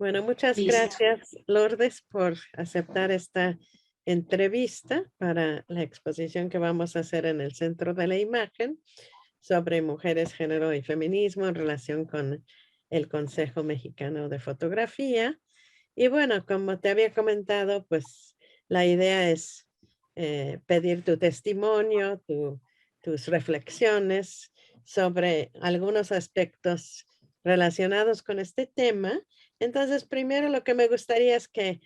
Bueno, muchas Listo. gracias, Lourdes, por aceptar esta entrevista para la exposición que vamos a hacer en el Centro de la Imagen sobre mujeres, género y feminismo en relación con el Consejo Mexicano de Fotografía. Y bueno, como te había comentado, pues la idea es pedir tu testimonio, tus reflexiones sobre algunos aspectos relacionados con este tema. Entonces, primero lo que me gustaría es que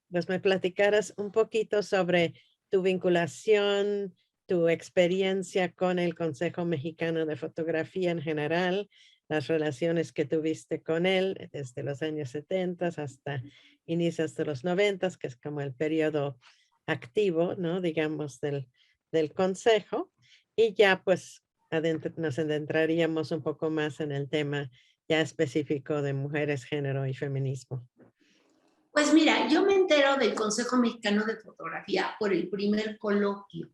pues me platicaras un poquito sobre tu vinculación, tu experiencia con el Consejo Mexicano de Fotografía en general, las relaciones que tuviste con él desde los años 70 hasta inicios de los 90, que es como el periodo activo, ¿no? Digamos, del Consejo. Y ya pues nos adentraríamos un poco más en el tema ya específico de mujeres, género y feminismo. Pues mira, yo me entero del Consejo Mexicano de Fotografía por el primer coloquio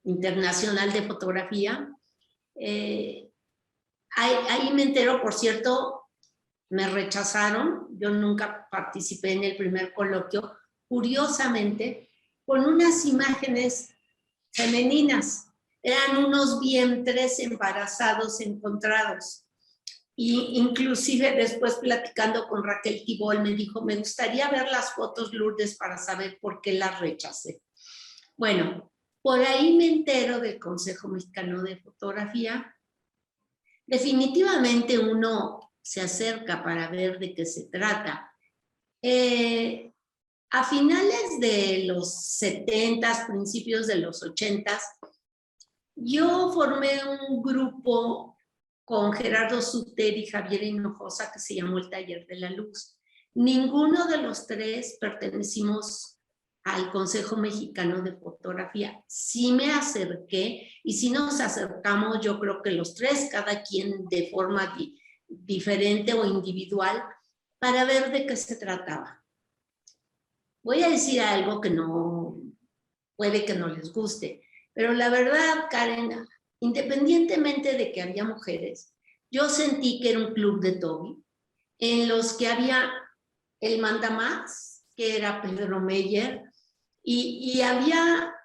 internacional de fotografía. Ahí me entero, por cierto, me rechazaron, yo nunca participé en el primer coloquio, curiosamente, con unas imágenes femeninas, eran unos vientres embarazados encontrados. Y inclusive después platicando con Raquel Tibol me dijo, me gustaría ver las fotos, Lourdes, para saber por qué las rechacé. Bueno, por ahí me entero del Consejo Mexicano de Fotografía. Definitivamente uno se acerca para ver de qué se trata. A finales de los 70, principios de los 80, yo formé un grupo con Gerardo Suter y Javier Hinojosa que se llamó el Taller de la Luz. Ninguno de los tres pertenecimos al Consejo Mexicano de Fotografía. Sí me acerqué y sí nos acercamos, yo creo que los tres, cada quien de forma diferente o individual, para ver de qué se trataba. Voy a decir algo que no, puede que no les guste, pero la verdad, Karen, independientemente de que había mujeres, yo sentí que era un club de Toby, en los que había el mandamás, que era Pedro Meyer, y había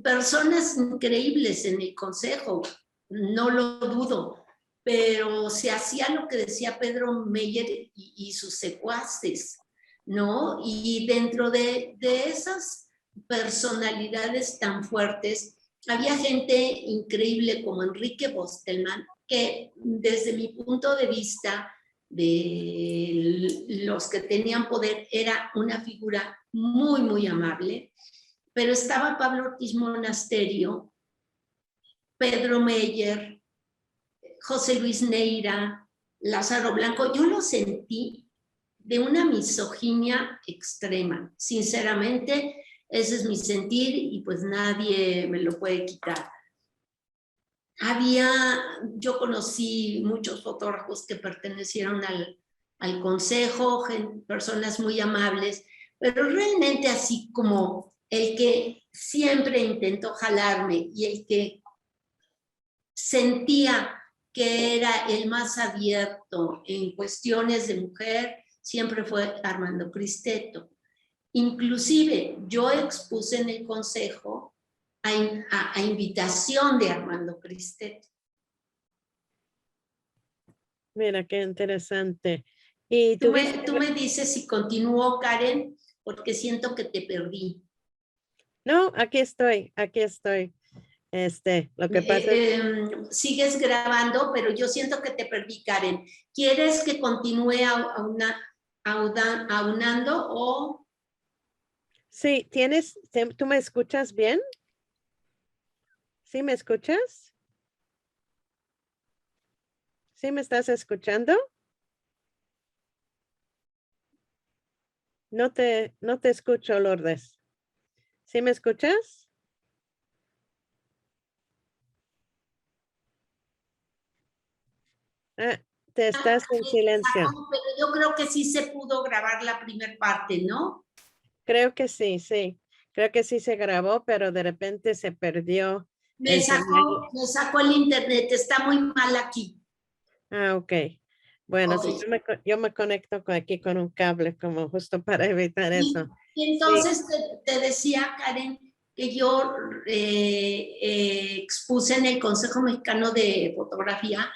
personas increíbles en el consejo, no lo dudo, pero se hacía lo que decía Pedro Meyer y sus secuaces, ¿no? Y dentro de esas personalidades tan fuertes, había gente increíble como Enrique Bostelman, que desde mi punto de vista de los que tenían poder era una figura muy, muy amable, pero estaba Pablo Ortiz Monasterio, Pedro Meyer, José Luis Neira, Lázaro Blanco. Yo lo sentí de una misoginia extrema, sinceramente. Ese es mi sentir y pues nadie me lo puede quitar. Yo conocí muchos fotógrafos que pertenecieron al consejo, personas muy amables, pero realmente así como el que siempre intentó jalarme y el que sentía que era el más abierto en cuestiones de mujer, siempre fue Armando Cristeto. Inclusive yo expuse en el consejo a invitación de Armando Cristeto. Mira, qué interesante. Y tú me dices si continúo, Karen, porque siento que te perdí. No, aquí estoy, aquí estoy. Lo que pasa es... Sigues grabando, pero yo siento que te perdí, Karen. ¿Quieres que continúe aunando o...? Sí, ¿tú me escuchas bien? ¿Sí me escuchas? ¿Sí me estás escuchando? No te escucho, Lourdes. ¿Sí me escuchas? Te estás en silencio. Pero yo creo que sí se pudo grabar la primera parte, ¿no? Creo que sí, sí. Creo que sí se grabó, pero de repente se perdió Me sacó el internet, está muy mal aquí. Ah, ok. Bueno, Ok. si yo me conecto aquí con un cable como justo para evitar eso. Y Sí. entonces te decía, Karen, que yo expuse en el Consejo Mexicano de Fotografía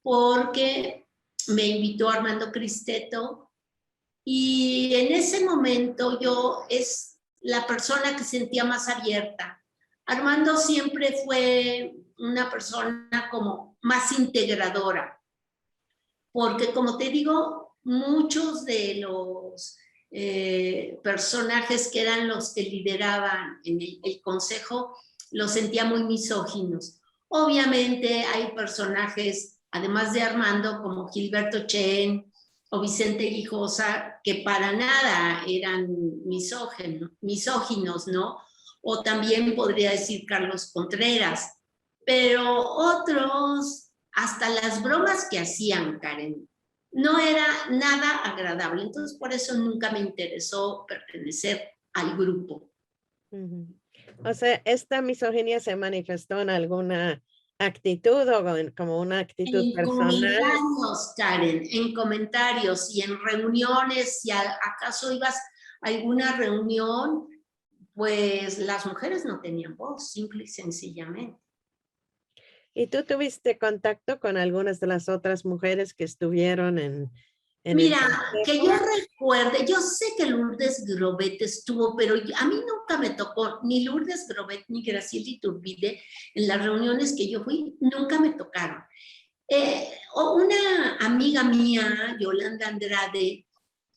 porque me invitó Armando Cristeto y en ese momento yo es la persona que sentía más abierta. Armando siempre fue una persona como más integradora, porque como te digo, muchos de los personajes que eran los que lideraban en el consejo los sentía muy misóginos. Obviamente hay personajes, además de Armando, como Gilberto Chen o Vicente Guijosa, que para nada eran misóginos, ¿no? O también podría decir Carlos Contreras, pero otros, hasta las bromas que hacían, Karen, no era nada agradable. Entonces, por eso nunca me interesó pertenecer al grupo. O sea, ¿esta misoginia se manifestó en alguna actitud o como una actitud En personal? comentarios, Karen, en comentarios y en reuniones, si acaso ibas a alguna reunión, pues las mujeres no tenían voz, simple y sencillamente. ¿Y tú tuviste contacto con algunas de las otras mujeres que estuvieron en el Mira, que yo consejo? recuerde, yo sé que Lourdes Grobet estuvo, pero a mí nunca me tocó ni Lourdes Grobet ni Graciela Iturbide en las reuniones que yo fui, nunca me tocaron. O una amiga mía, Yolanda Andrade,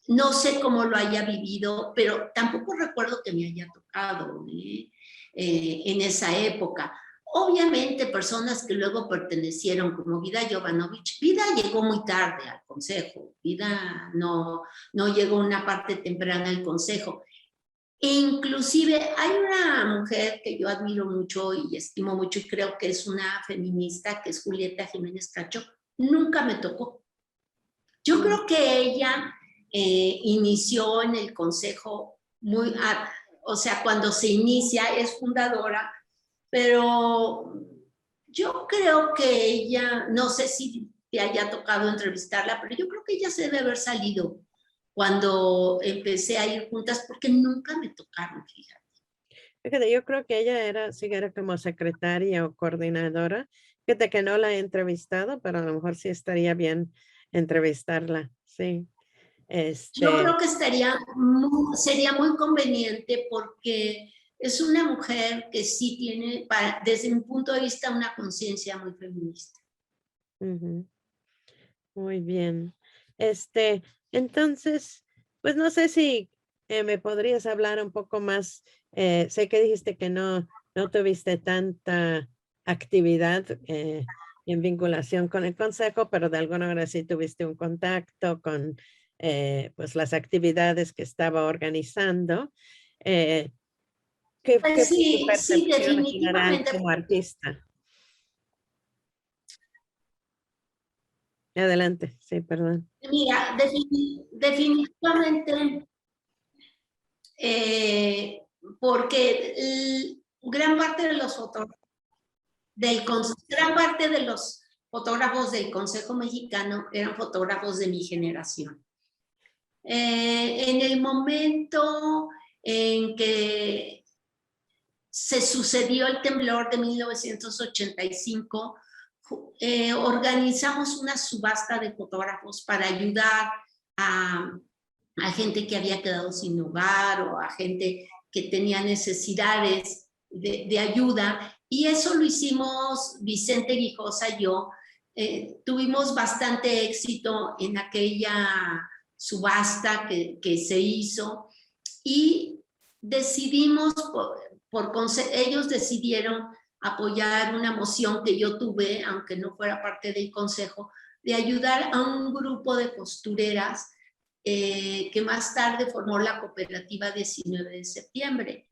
no sé cómo lo haya vivido, pero tampoco recuerdo que me haya tocado en esa época. Obviamente personas que luego pertenecieron como Vida Jovanovic, Vida llegó muy tarde al consejo, Vida no llegó una parte temprana al consejo. E inclusive hay una mujer que yo admiro mucho y estimo mucho y creo que es una feminista, que es Julieta Jiménez Cacho, nunca me tocó. Yo creo que ella inició en el consejo o sea, cuando se inicia es fundadora, pero yo creo que ella, no sé si te haya tocado entrevistarla, pero yo creo que ella se debe haber salido cuando empecé a ir juntas porque nunca me tocaron, fíjate. Fíjate, yo creo que ella sí era como secretaria o coordinadora. Fíjate que no la he entrevistado, pero a lo mejor sí estaría bien entrevistarla. Sí. Yo Este, creo que sería muy conveniente porque es una mujer que sí tiene, desde mi punto de vista, una conciencia muy feminista. ujú, muy bien. Este, entonces, pues no sé si me podrías hablar un poco más. Sé que dijiste que no tuviste tanta actividad en vinculación con el consejo, pero de alguna manera sí tuviste un contacto con pues las actividades que estaba organizando. Eh, ¿qué Pues fue tu sí, sí, percepción general definitivamente. como artista? Adelante, sí, perdón. Mira, definitivamente, porque gran parte de los fotógrafos gran parte de los fotógrafos del Consejo Mexicano eran fotógrafos de mi generación. En el momento en que se sucedió el temblor de 1985, organizamos una subasta de fotógrafos para ayudar a gente que había quedado sin hogar o a gente que tenía necesidades de ayuda. Y eso lo hicimos Vicente Guijosa y yo. Tuvimos bastante éxito en aquella subasta que se hizo y decidimos, ellos decidieron apoyar una moción que yo tuve, aunque no fuera parte del consejo, de ayudar a un grupo de costureras que más tarde formó la cooperativa 19 de septiembre.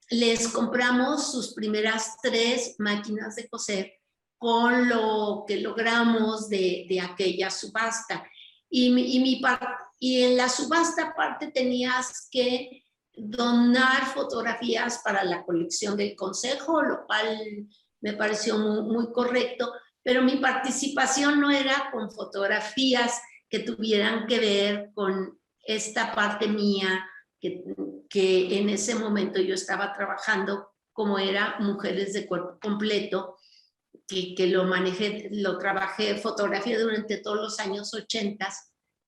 Les compramos sus primeras 3 máquinas de coser con lo que logramos de aquella subasta. Y en la subasta aparte tenías que donar fotografías para la colección del consejo, lo cual me pareció muy correcto, pero mi participación no era con fotografías que tuvieran que ver con esta parte mía que en ese momento yo estaba trabajando, como era Mujeres de Cuerpo Completo, que lo manejé, lo trabajé, fotografía durante todos los años 80,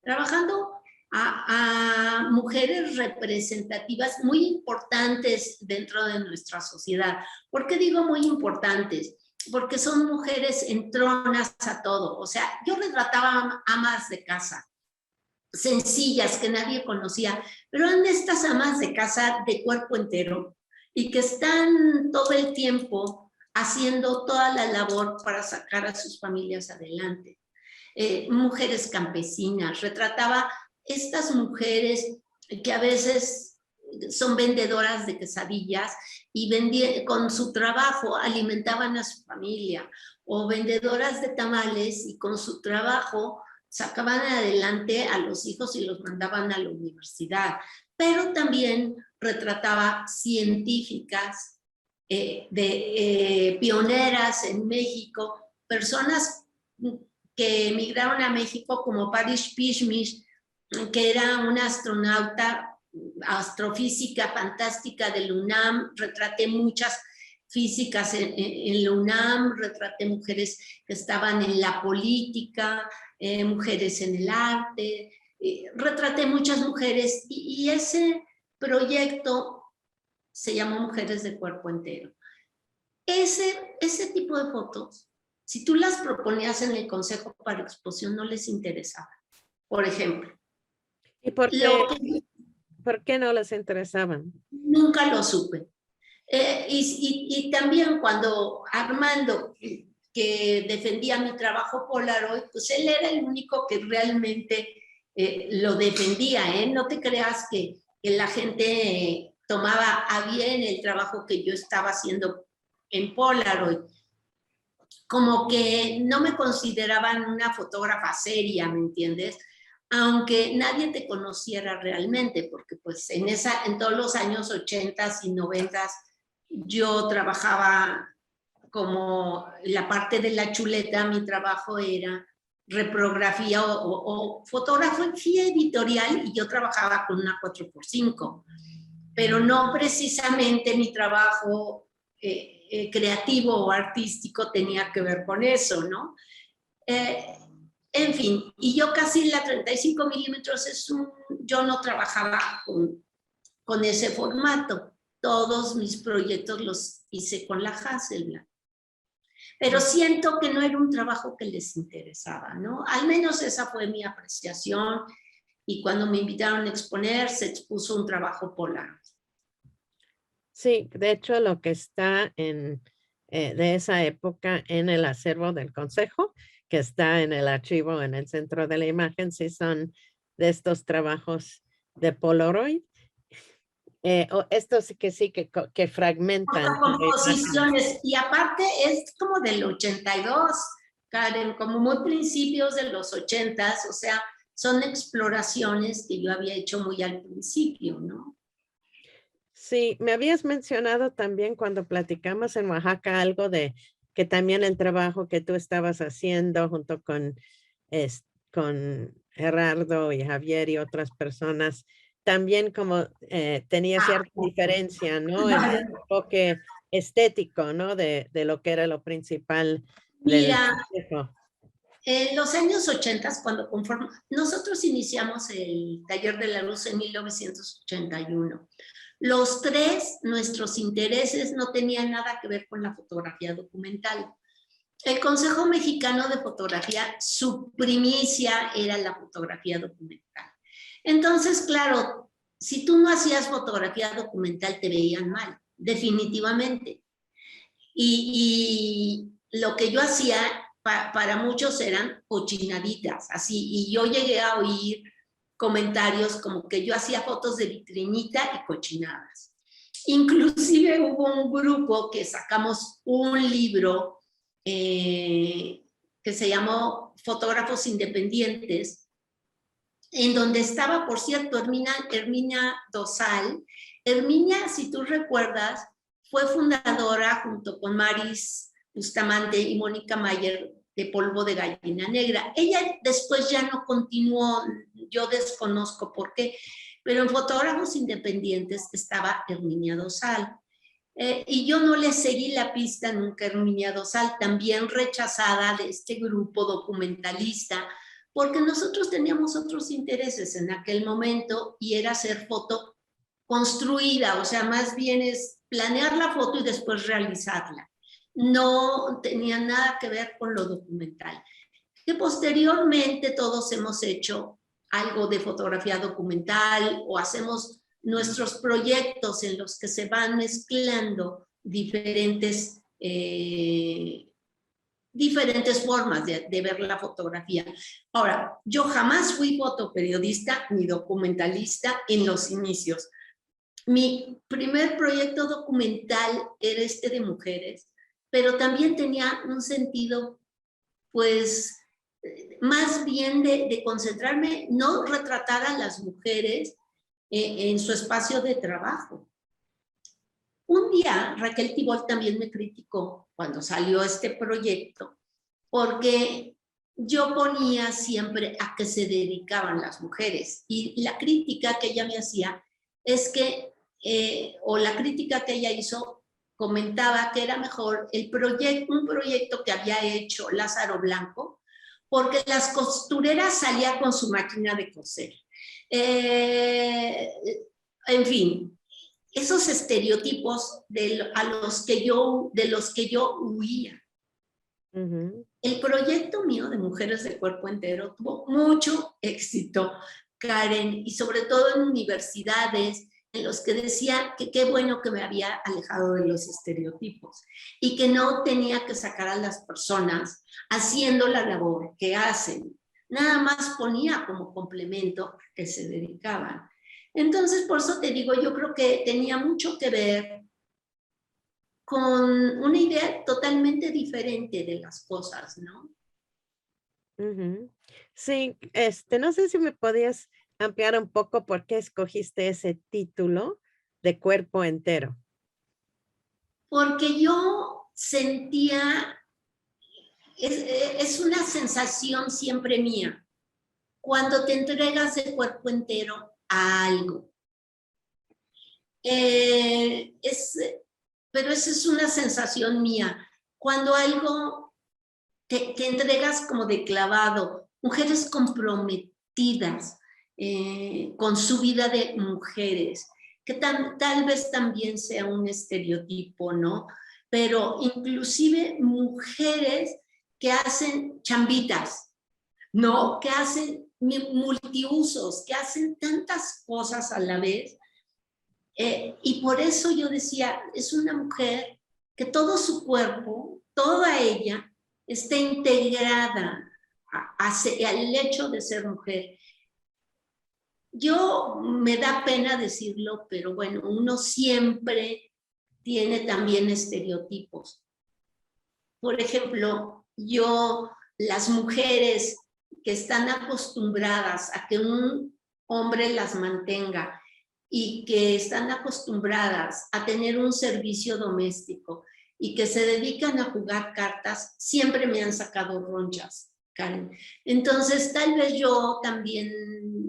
trabajando a mujeres representativas muy importantes dentro de nuestra sociedad. ¿Por qué digo muy importantes? Porque son mujeres entronas a todo. O sea, yo retrataba amas de casa, sencillas, que nadie conocía, pero eran estas amas de casa de cuerpo entero y que están todo el tiempo haciendo toda la labor para sacar a sus familias adelante. Mujeres campesinas, retrataba estas mujeres que a veces son vendedoras de quesadillas y con su trabajo alimentaban a su familia, o vendedoras de tamales y con su trabajo sacaban adelante a los hijos y los mandaban a la universidad. Pero también retrataba científicas, pioneras en México, personas que emigraron a México como Parish Pishmish, que era una astronauta, astrofísica fantástica del UNAM. Retraté muchas físicas en la UNAM, retraté mujeres que estaban en la política, mujeres en el arte, retraté muchas mujeres y ese proyecto se llamó Mujeres de Cuerpo Entero. Ese tipo de fotos, si tú las proponías en el Consejo para Exposición, no les interesaba. Por ejemplo. ¿Y por qué no les interesaban? Nunca lo supe. Y también cuando Armando, que defendía mi trabajo Polaroid, pues él era el único que realmente lo defendía, ¿eh? No te creas que la gente tomaba a bien el trabajo que yo estaba haciendo en Polaroid. Como que no me consideraban una fotógrafa seria, ¿me entiendes? Aunque nadie te conociera realmente, porque pues en todos los años 80 y 90 yo trabajaba como la parte de la chuleta. Mi trabajo era reprografía o fotografía editorial, y yo trabajaba con una 4x5, pero no precisamente mi trabajo creativo o artístico tenía que ver con eso, ¿no? En fin, y yo casi la 35 milímetros yo no trabajaba con ese formato. Todos mis proyectos los hice con la Hasselblad. Pero siento que no era un trabajo que les interesaba, ¿no? Al menos esa fue mi apreciación, y cuando me invitaron a exponer, se expuso un trabajo Polaroid. Sí, de hecho, lo que está de esa época en el acervo del Consejo, que está en el archivo en el centro de la imagen, sí son de estos trabajos de Polaroid. Estos que sí que fragmentan. Composiciones, y aparte es como del 82, Karen, como muy principios de los 80s, o sea, son exploraciones que yo había hecho muy al principio, ¿no? Sí, me habías mencionado también cuando platicamos en Oaxaca algo de que también el trabajo que tú estabas haciendo junto con Gerardo y Javier y otras personas, también como tenía cierta diferencia, ¿no? En el enfoque estético, ¿no? De lo que era lo principal del consejo. En los años 80, cuando nosotros iniciamos el Taller de la Luz en 1981. Los tres, nuestros intereses no tenían nada que ver con la fotografía documental. El Consejo Mexicano de Fotografía, su primicia era la fotografía documental. Entonces, claro, si tú no hacías fotografía documental, te veían mal, definitivamente. Y lo que yo hacía para muchos eran cochinaditas, así, y yo llegué a oír comentarios como que yo hacía fotos de vitrinita y cochinadas. Inclusive hubo un grupo que sacamos un libro que se llamó Fotógrafos Independientes, en donde estaba, por cierto, Herminia Dosal. Herminia, si tú recuerdas, fue fundadora junto con Maris Bustamante y Mónica Mayer de Polvo de Gallina Negra. Ella después ya no continuó, yo desconozco por qué, pero en Fotógrafos Independientes estaba Herminia Dosal. Y yo no le seguí la pista nunca a Herminia Dosal, también rechazada de este grupo documentalista, porque nosotros teníamos otros intereses en aquel momento y era hacer foto construida, o sea, más bien es planear la foto y después realizarla. No tenía nada que ver con lo documental. Que posteriormente todos hemos hecho algo de fotografía documental o hacemos nuestros proyectos en los que se van mezclando diferentes formas de ver la fotografía. Ahora, yo jamás fui fotoperiodista ni documentalista en los inicios. Mi primer proyecto documental era este de mujeres, pero también tenía un sentido, pues, más bien de concentrarme, no retratar a las mujeres en su espacio de trabajo. Un día Raquel Tibol también me criticó cuando salió este proyecto, porque yo ponía siempre a qué se dedicaban las mujeres. Y la crítica que ella me hacía es que, o la crítica que ella hizo, comentaba que era mejor un proyecto que había hecho Lázaro Blanco, porque las costureras salían con su máquina de coser. En fin, esos estereotipos de los que yo huía. El proyecto mío de Mujeres de Cuerpo Entero tuvo mucho éxito, Karen, y sobre todo en universidades en los que decía que qué bueno que me había alejado de los estereotipos y que no tenía que sacar a las personas haciendo la labor que hacen. Nada más ponía como complemento a que se dedicaban. Entonces, por eso te digo, yo creo que tenía mucho que ver con una idea totalmente diferente de las cosas, ¿no? Sí, no sé si me podías ampliar un poco por qué escogiste ese título de Cuerpo Entero. Porque yo sentía, es una sensación siempre mía, cuando te entregas de cuerpo entero a algo. Pero esa es una sensación mía. Cuando algo te entregas como de clavado, mujeres comprometidas con su vida de mujeres, que tal vez también sea un estereotipo, ¿no? Pero inclusive mujeres que hacen chambitas, ¿no? Que hacen multiusos, que hacen tantas cosas a la vez. Y por eso yo decía, es una mujer que todo su cuerpo, toda ella, está integrada al hecho de ser mujer. Yo me da pena decirlo, pero bueno, uno siempre tiene también estereotipos. Por ejemplo, las mujeres que están acostumbradas a que un hombre las mantenga y que están acostumbradas a tener un servicio doméstico y que se dedican a jugar cartas, siempre me han sacado ronchas, Karen. Entonces, tal vez yo también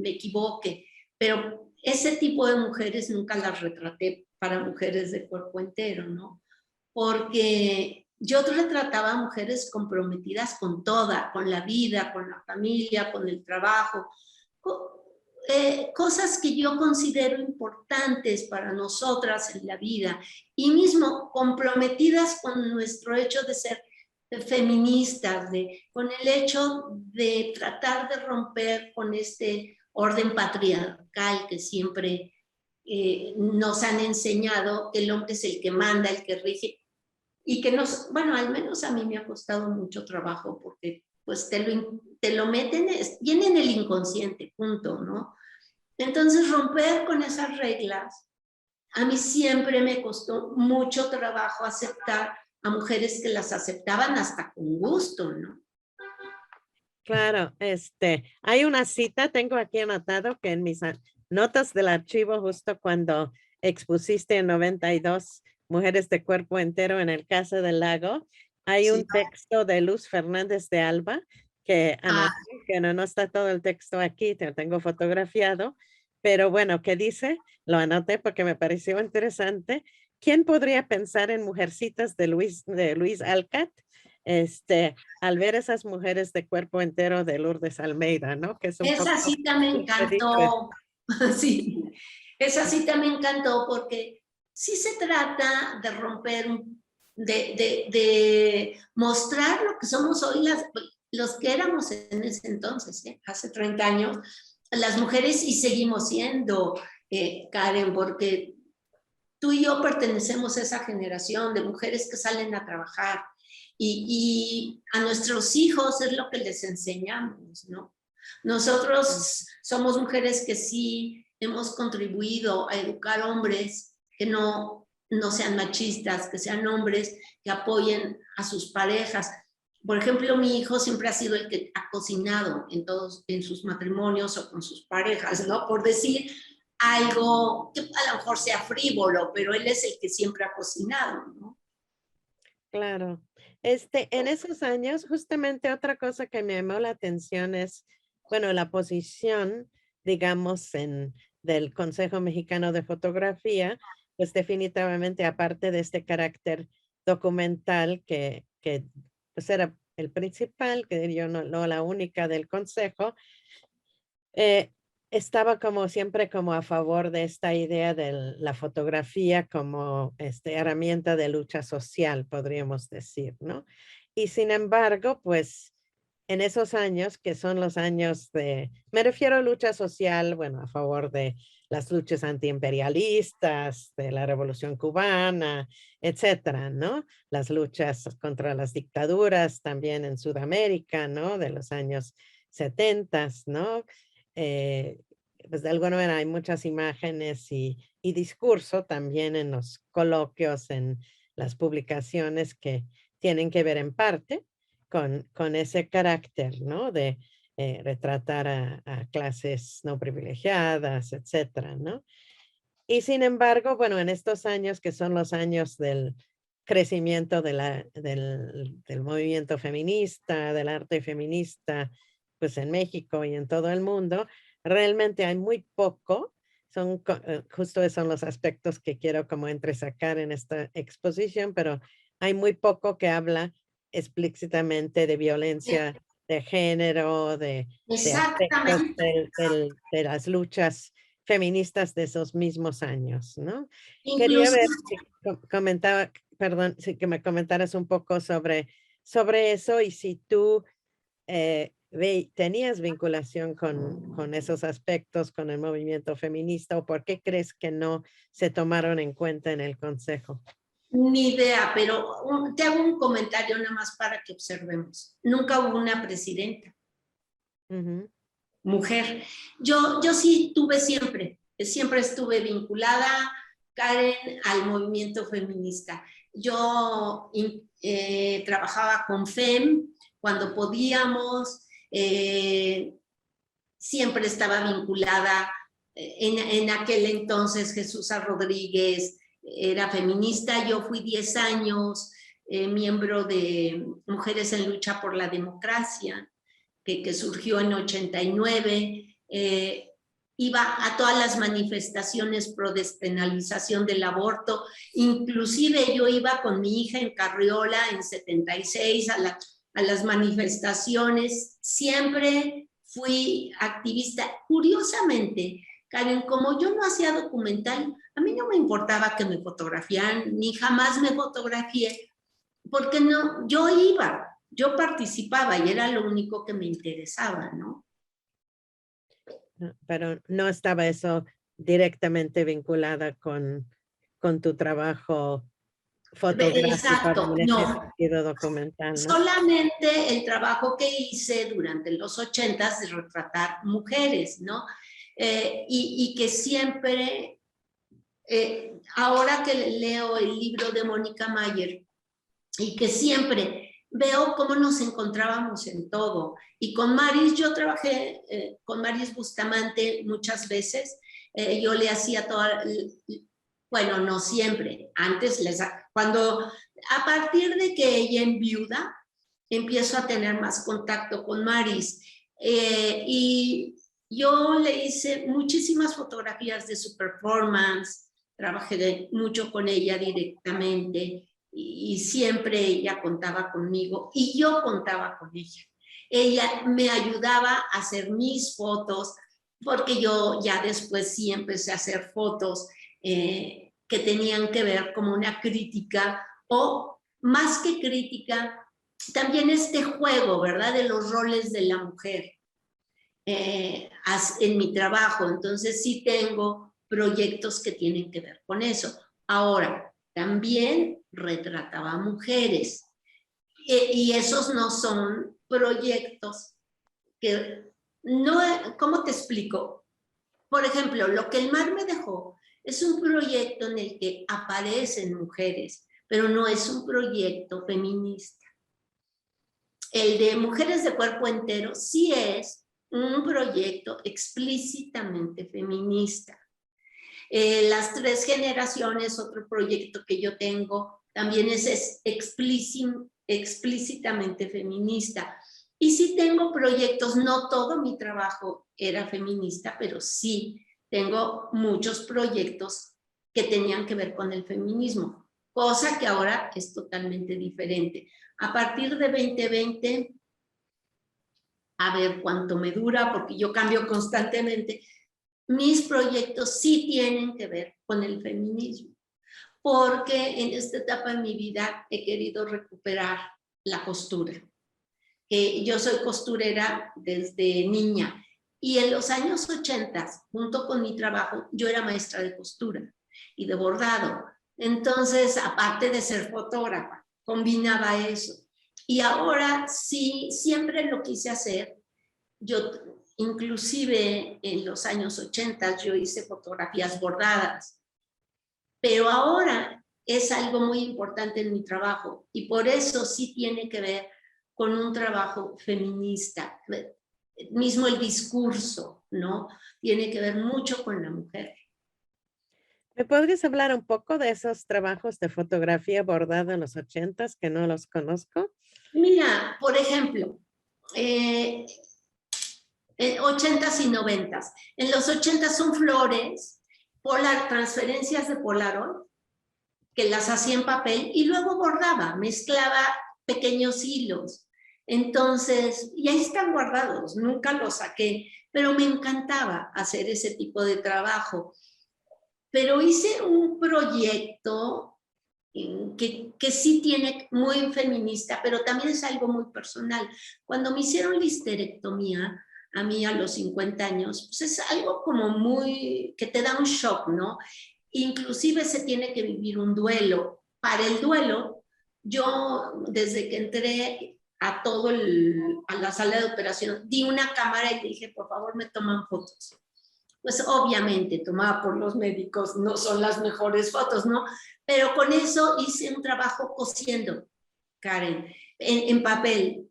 me equivoque, pero ese tipo de mujeres nunca las retraté para mujeres de cuerpo entero, ¿no? Porque yo retrataba a mujeres comprometidas con toda, con la vida, con la familia, con el trabajo, cosas que yo considero importantes para nosotras en la vida y mismo comprometidas con nuestro hecho de ser feministas, con el hecho de tratar de romper con este orden patriarcal que siempre nos han enseñado que el hombre es el que manda, el que rige, y que bueno, al menos a mí me ha costado mucho trabajo porque pues te lo meten, viene en el inconsciente, punto, ¿no? Entonces romper con esas reglas, a mí siempre me costó mucho trabajo aceptar a mujeres que las aceptaban hasta con gusto, ¿no? Claro, hay una cita, tengo aquí anotado que en mis notas del archivo, justo cuando expusiste en 92 Mujeres de Cuerpo Entero en el Casa del Lago, Hay Sí. un texto de Luz Fernández de Alba que Ah, anoté, que no está todo el texto aquí, te lo tengo fotografiado, pero bueno, ¿qué dice? Lo anoté porque me pareció interesante. ¿Quién podría pensar en Mujercitas de Luis Alcat? Al ver esas mujeres de cuerpo entero de Lourdes Almeida, ¿no? Que es un esa poco cita me lo que dice. encantó. Sí, esa cita me encantó porque sí se trata de romper, de mostrar lo que somos hoy los que éramos en ese entonces, hace 30 años, las mujeres y seguimos siendo, Karen, porque tú y yo pertenecemos a esa generación de mujeres que salen a trabajar y a nuestros hijos es lo que les enseñamos, ¿no? Nosotros somos mujeres que sí hemos contribuido a educar hombres que no sean machistas, que sean hombres que apoyen a sus parejas. Por ejemplo, mi hijo siempre ha sido el que ha cocinado en sus matrimonios o con sus parejas, ¿no? Por decir algo que a lo mejor sea frívolo, pero él es el que siempre ha cocinado, ¿no? Claro. En esos años, justamente otra cosa que me llamó la atención es, bueno, la posición, digamos, del Consejo Mexicano de Fotografía, pues definitivamente aparte de este carácter documental que pues era el principal, que diría yo, no la única del Consejo, eh, estaba como siempre como a favor de esta idea de la fotografía como herramienta de lucha social, podríamos decir, ¿no? Y sin embargo, pues en esos años, que son los años me refiero a lucha social, bueno, a favor de las luchas antiimperialistas, de la Revolución Cubana, etcétera, ¿no? Las luchas contra las dictaduras también en Sudamérica, ¿no? De los años 70, ¿no? eh, pues de alguna manera hay muchas imágenes y discurso también en los coloquios, en las publicaciones que tienen que ver en parte con ese carácter, ¿no? De retratar a clases no privilegiadas, etcétera, ¿no? Y sin embargo, bueno, en estos años que son los años del crecimiento del movimiento feminista, del arte feminista, pues en México y en todo el mundo, realmente hay muy poco, justo esos son los aspectos que quiero como entresacar en esta exposición, pero hay muy poco que habla explícitamente de violencia de género, de aspectos Exactamente. de las luchas feministas de esos mismos años, ¿no? Quería ver Inclusive, si comentaba, perdón, si que me comentaras un poco sobre eso y si tú tenías vinculación con esos aspectos, con el movimiento feminista o por qué crees que no se tomaron en cuenta en el consejo. ni idea, pero te hago un comentario nada más para que observemos. Nunca hubo una presidenta Ujú, mujer. Yo sí tuve siempre estuve vinculada, Karen, al movimiento feminista. Yo trabajaba con FEM cuando podíamos, siempre estaba vinculada. En aquel entonces Jesús Rodríguez era feminista, yo fui 10 años miembro de Mujeres en Lucha por la Democracia, que surgió en 89, iba a todas las manifestaciones pro despenalización del aborto, inclusive yo iba con mi hija en carriola en 76 a las manifestaciones, siempre fui activista. Curiosamente, Karen, como yo no hacía documental, a mí no me importaba que me fotografiaran, ni jamás me fotografié, porque no, yo participaba y era lo único que me interesaba, ¿no? pero no estaba eso directamente vinculada con tu trabajo fotográfico Exacto, en ese no. sentido documental, ¿no? Solamente el trabajo que hice durante los 80 de retratar mujeres, ¿no? Y que siempre, ahora que leo el libro de Mónica Mayer, y que siempre veo cómo nos encontrábamos en todo. Y con Maris, yo trabajé con Maris Bustamante muchas veces, yo le hacía toda, bueno, no siempre, antes cuando A partir de que ella enviuda, empiezo a tener más contacto con Maris. Y yo le hice muchísimas fotografías de su performance, trabajé mucho con ella directamente y siempre ella contaba conmigo y yo contaba con ella. Ella me ayudaba a hacer mis fotos, porque yo ya después sí empecé a hacer fotos que tenían que ver como una crítica, o más que crítica, también este juego, ¿verdad? De los roles de la mujer en mi trabajo. Entonces sí tengo proyectos que tienen que ver con eso. Ahora, también retrataba a mujeres. Y esos no son proyectos que no, ¿cómo te explico? Por ejemplo, lo que el mar me dejó es un proyecto en el que aparecen mujeres, pero no es un proyecto feminista. El de Mujeres de Cuerpo Entero sí es un proyecto explícitamente feminista. Las Tres Generaciones, otro proyecto que yo tengo, también es explícitamente feminista. Y sí tengo proyectos, no todo mi trabajo era feminista, pero sí tengo muchos proyectos que tenían que ver con el feminismo, cosa que ahora es totalmente diferente. A partir de 2020, a ver cuánto me dura, porque yo cambio constantemente, mis proyectos sí tienen que ver con el feminismo, porque en esta etapa de mi vida he querido recuperar la costura. Yo soy costurera desde niña y en los años 80, junto con mi trabajo, yo era maestra de costura y de bordado. Entonces, aparte de ser fotógrafa, combinaba eso. Y ahora sí, siempre lo quise hacer. Yo, inclusive en los años 80, yo hice fotografías bordadas. Pero ahora es algo muy importante en mi trabajo y por eso sí tiene que ver con un trabajo feminista. Mismo el discurso, ¿no? Tiene que ver mucho con la mujer. ¿Me podrías hablar un poco de esos trabajos de fotografía bordada en los 80s que no los conozco? Mira, por ejemplo, 80s y 90s. En los 80s son flores, transferencias de Polaroid, que las hacía en papel y luego bordaba, mezclaba pequeños hilos. Entonces, y ahí están guardados, nunca los saqué, pero me encantaba hacer ese tipo de trabajo. Pero hice un proyecto que sí tiene muy feminista, pero también es algo muy personal. Cuando me hicieron la histerectomía, a mí a los 50 años, pues es algo como muy, que te da un shock, ¿no? Inclusive se tiene que vivir un duelo. Para el duelo, yo desde que entré a la sala de operación, di una cámara y dije, por favor, me toman fotos. Pues obviamente, tomada por los médicos, no son las mejores fotos, ¿no? Pero con eso hice un trabajo cosiendo, Karen, en papel,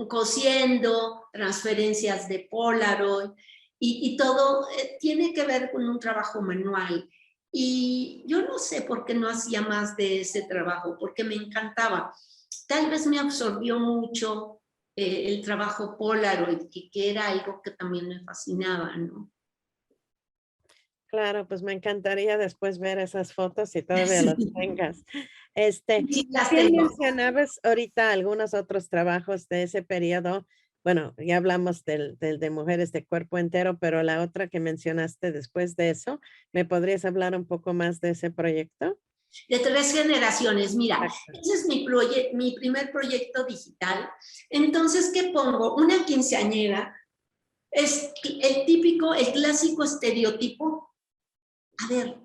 cosiendo, transferencias de Polaroid, y todo tiene que ver con un trabajo manual. Y yo no sé por qué no hacía más de ese trabajo, porque me encantaba. Tal vez me absorbió mucho el trabajo Polaroid, que era algo que también me fascinaba, ¿no? Claro, pues me encantaría después ver esas fotos si todavía las Sí, tengas. sí, las También tengo. mencionabas ahorita algunos otros trabajos de ese periodo. Bueno, ya hablamos del de mujeres de cuerpo entero, pero la otra que mencionaste después de eso, ¿me podrías hablar un poco más de ese proyecto? De Tres Generaciones, mira, Exacto. ese es mi primer proyecto digital. Entonces, ¿qué pongo? Una quinceañera, es el típico, el clásico estereotipo. A ver,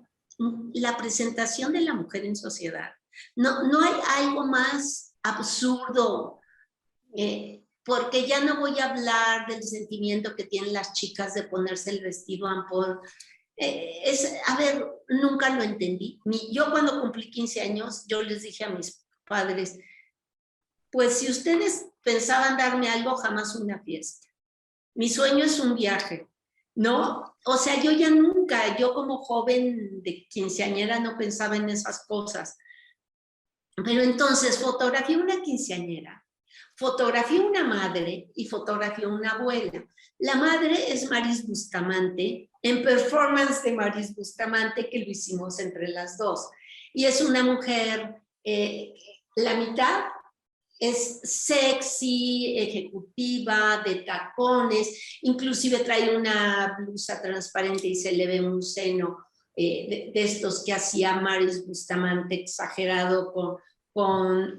la presentación de la mujer en sociedad. No hay algo más absurdo, porque ya no voy a hablar del sentimiento que tienen las chicas de ponerse el vestido ampón. A ver, nunca lo entendí. Yo cuando cumplí 15 años, yo les dije a mis padres, pues si ustedes pensaban darme algo, jamás una fiesta. Mi sueño es un viaje, ¿no? O sea, yo ya nunca, yo como joven de quinceañera no pensaba en esas cosas. Pero entonces fotografié una quinceañera, fotografié una madre y fotografié una abuela. La madre es Maris Bustamante, en performance de Maris Bustamante, que lo hicimos entre las dos. Y es una mujer, la mitad es sexy, ejecutiva, de tacones, inclusive trae una blusa transparente y se le ve un seno de estos que hacía Maris Bustamante, exagerado con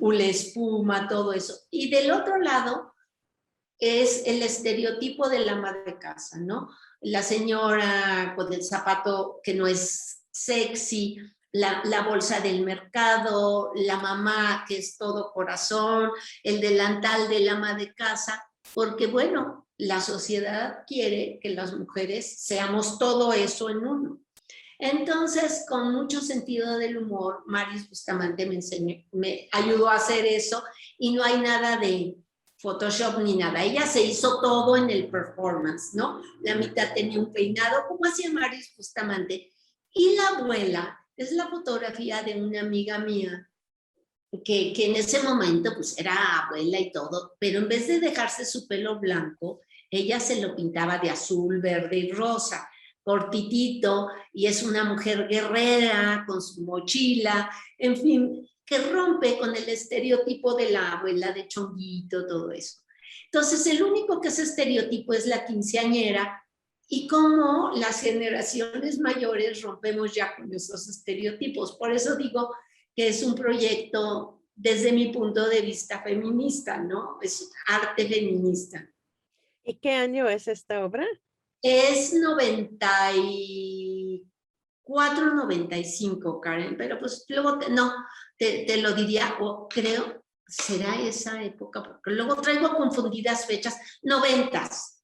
hule espuma, todo eso. Y del otro lado es el estereotipo del ama de casa, ¿no? La señora con el zapato que no es sexy, la bolsa del mercado, la mamá que es todo corazón, el delantal del ama de casa, porque bueno, la sociedad quiere que las mujeres seamos todo eso en uno. Entonces, con mucho sentido del humor, Maris Bustamante me ayudó a hacer eso y no hay nada de Photoshop ni nada. Ella se hizo todo en el performance, ¿no? La mitad tenía un peinado, como hacía Maris Bustamante. Y la abuela es la fotografía de una amiga mía que en ese momento pues era abuela y todo, pero en vez de dejarse su pelo blanco, ella se lo pintaba de azul, verde y rosa, cortitito, y es una mujer guerrera con su mochila, en fin, que rompe con el estereotipo de la abuela de chonguito, todo eso. Entonces, el único que es estereotipo es la quinceañera, y como las generaciones mayores rompemos ya con esos estereotipos. Por eso digo que es un proyecto desde mi punto de vista feminista, ¿no? Es arte feminista. ¿Y qué año es esta obra? Es 94, 95, Karen, pero pues luego, no, te lo diría, o creo, será esa época, porque luego traigo confundidas fechas, 90s.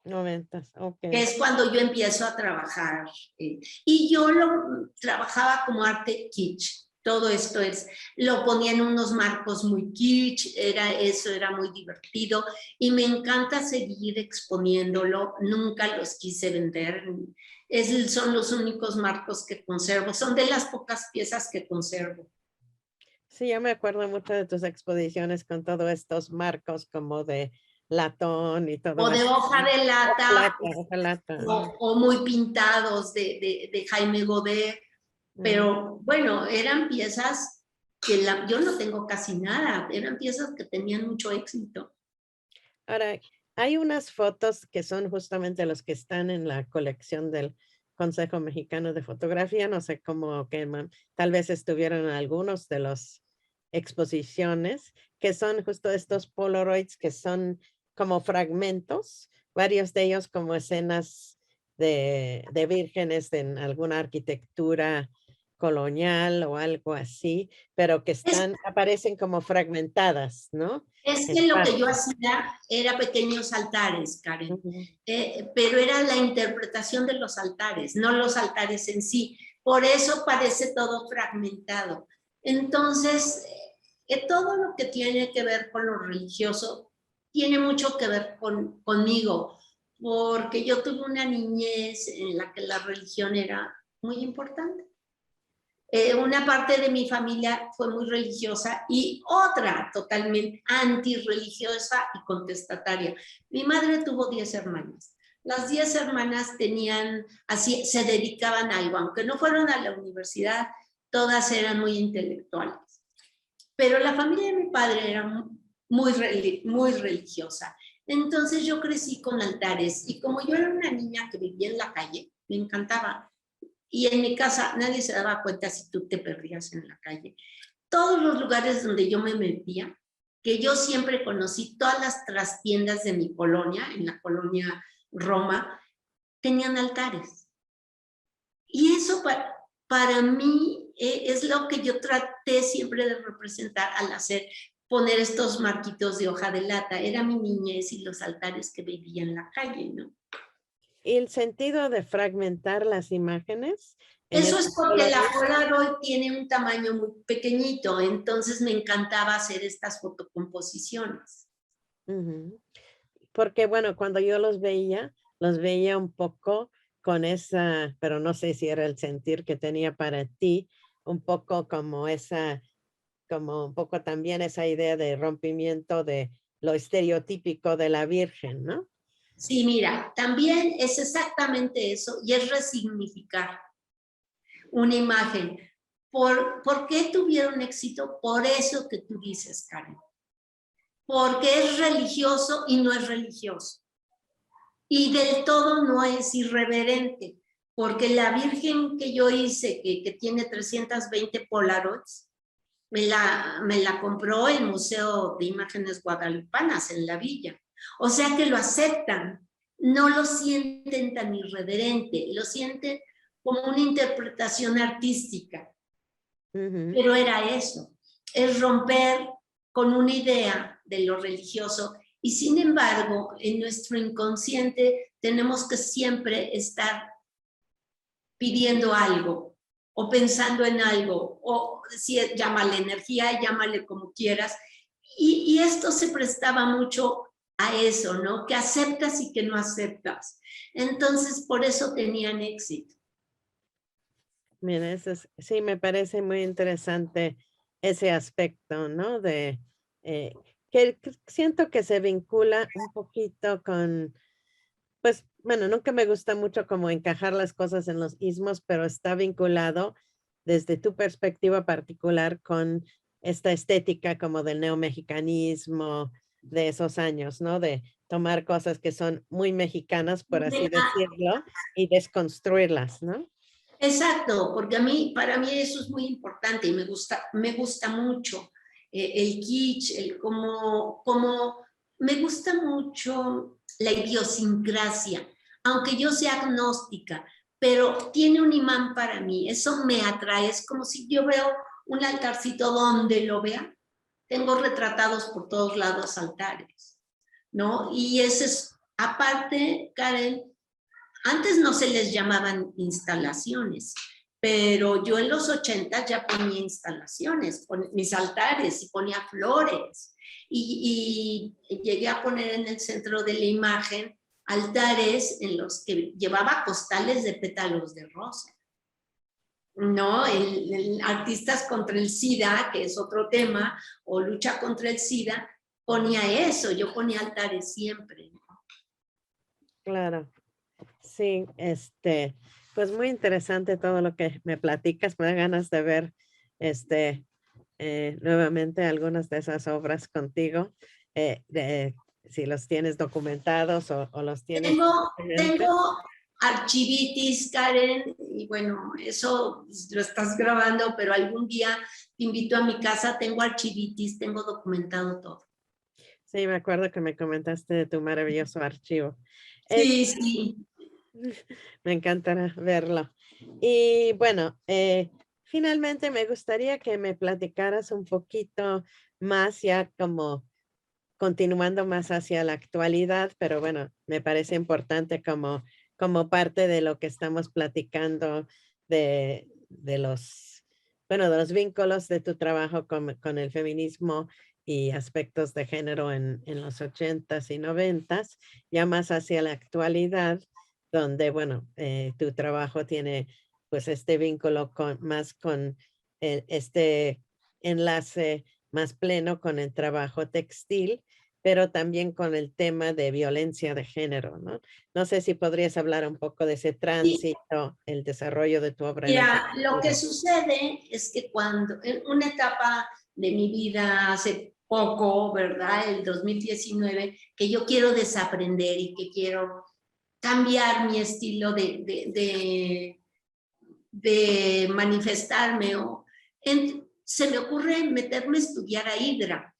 90, ok. Que es cuando yo empiezo a trabajar. Y yo lo trabajaba como arte kitsch. Todo esto lo ponía en unos marcos muy kitsch, eso era muy divertido y me encanta seguir exponiéndolo. Nunca los quise vender. Son los únicos marcos que conservo. Son de las pocas piezas que conservo. Sí, yo me acuerdo mucho de tus exposiciones con todos estos marcos como de latón y todo O de eso. hoja de lata, Hoja lata. o muy pintados de Jaime Godet. Pero bueno, eran piezas que yo no tengo casi nada, eran piezas que tenían mucho éxito. Ahora, hay unas fotos que son justamente los que están en la colección del Consejo Mexicano de Fotografía. No sé cómo queman. Tal vez estuvieron en algunos de las exposiciones, que son justo estos Polaroids que son como fragmentos, varios de ellos como escenas de vírgenes en alguna arquitectura colonial o algo así, pero que aparecen como fragmentadas, ¿no? Es En que lo que yo partes. hacía era pequeños altares, Karen, Ujú. pero era la interpretación de los altares, no los altares en sí. Por eso parece todo fragmentado. Entonces, todo lo que tiene que ver con lo religioso tiene mucho que ver conmigo, porque yo tuve una niñez en la que la religión era muy importante. Una parte de mi familia fue muy religiosa y otra totalmente antirreligiosa y contestataria. Mi madre tuvo 10 hermanas. Las 10 hermanas así, se dedicaban a algo, aunque no fueron a la universidad, todas eran muy intelectuales. Pero la familia de mi padre era muy religiosa. Entonces yo crecí con altares y como yo era una niña que vivía en la calle, me encantaba. Y en mi casa nadie se daba cuenta si tú te perdías en la calle. Todos los lugares donde yo me metía, que yo siempre conocí, todas las trastiendas de mi colonia, en la colonia Roma, tenían altares. Y eso para mí es lo que yo traté siempre de representar al poner estos marquitos de hoja de lata. Era mi niñez y los altares que vivía en la calle, ¿no? Y el sentido de fragmentar las imágenes en Eso estos es porque la Polaroids. Polaroid tiene un tamaño muy pequeñito, entonces me encantaba hacer estas fotocomposiciones. Ujú. Porque bueno, cuando yo los veía un poco con esa, pero no sé si era el sentir que tenía para ti, un poco como esa como un poco también esa idea de rompimiento de lo estereotípico de la Virgen, ¿no? Sí, mira, también es exactamente eso y es resignificar una imagen. ¿Por qué tuvieron éxito? Por eso que tú dices, Karen. Porque es religioso y no es religioso. Y del todo no es irreverente, porque la Virgen que yo hice, que tiene 320 Polaroids, me la compró el Museo de Imágenes Guadalupanas en la Villa. O sea que lo aceptan, no lo sienten tan irreverente, lo sienten como una interpretación artística. Pero era eso, es romper con una idea de lo religioso y sin embargo en nuestro inconsciente tenemos que siempre estar pidiendo algo o pensando en algo o si llámale energía, llámale como quieras y esto se prestaba mucho a eso, ¿no? Que aceptas y que no aceptas. Entonces por eso tenían éxito. Mira, sí, me parece muy interesante ese aspecto, ¿no? Eh, que siento que se vincula un poquito con, pues, bueno, nunca me gusta mucho como encajar las cosas en los ismos, pero está vinculado desde tu perspectiva particular con esta estética como del neomexicanismo de esos años, ¿no? De tomar cosas que son muy mexicanas, por así decirlo, y desconstruirlas, ¿no? Exacto, porque para mí eso es muy importante y me gusta mucho el kitsch, me gusta mucho la idiosincrasia, aunque yo sea agnóstica, pero tiene un imán para mí, eso me atrae, es como si yo veo un altarcito donde lo vea, tengo retratados por todos lados altares, ¿no? Y ese es, aparte, Karen, antes no se les llamaban instalaciones, pero yo en los 80 ya ponía instalaciones, mis altares y ponía flores. Y llegué a poner en el centro de la imagen altares en los que llevaba costales de pétalos de rosa. ¿No? El Artistas contra el SIDA, que es otro tema, o lucha contra el SIDA, ponía eso, yo ponía altares siempre. Claro. Sí, pues muy interesante todo lo que me platicas. Me da ganas de ver este nuevamente algunas de esas obras contigo. Si los tienes documentados o los tienes Tengo físicamente. archivitis, Karen, y bueno, eso lo estás grabando, pero algún día te invito a mi casa, tengo archivitis, tengo documentado todo. Sí, me acuerdo que me comentaste de tu maravilloso archivo. Es, Sí, sí. Me encantará verlo. Y bueno, finalmente me gustaría que me platicaras un poquito más ya como continuando más hacia la actualidad, pero bueno, me parece importante como parte de lo que estamos platicando de los, bueno, de los vínculos de tu trabajo con el feminismo y aspectos de género en los 80s y 90s, ya más hacia la actualidad, donde, bueno, tu trabajo tiene pues este vínculo más con este enlace más pleno con el trabajo textil, pero también con el tema de violencia de género, ¿no? No sé si podrías hablar un poco de ese Sí. tránsito, el desarrollo de tu obra en ese Mira, lo que sentido. sucede es que cuando en una etapa de mi vida hace poco, ¿verdad? El 2019, que yo quiero desaprender y que quiero cambiar mi estilo de manifestarme se me ocurre meterme a estudiar a Hidra.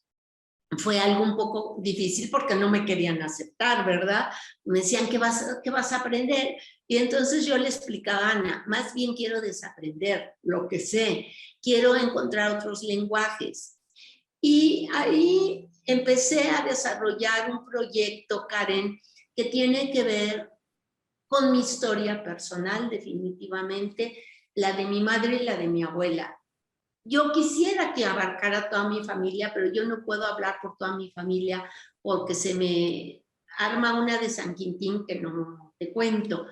Fue algo un poco difícil porque no me querían aceptar, ¿verdad? Me decían, qué vas a aprender? Y entonces yo le explicaba a Ana, más bien quiero desaprender lo que sé, quiero encontrar otros lenguajes. Y ahí empecé a desarrollar un proyecto, Karen, que tiene que ver con mi historia personal, definitivamente, la de mi madre y la de mi abuela. Yo quisiera que abarcara toda mi familia, pero yo no puedo hablar por toda mi familia porque se me arma una de San Quintín que no te cuento.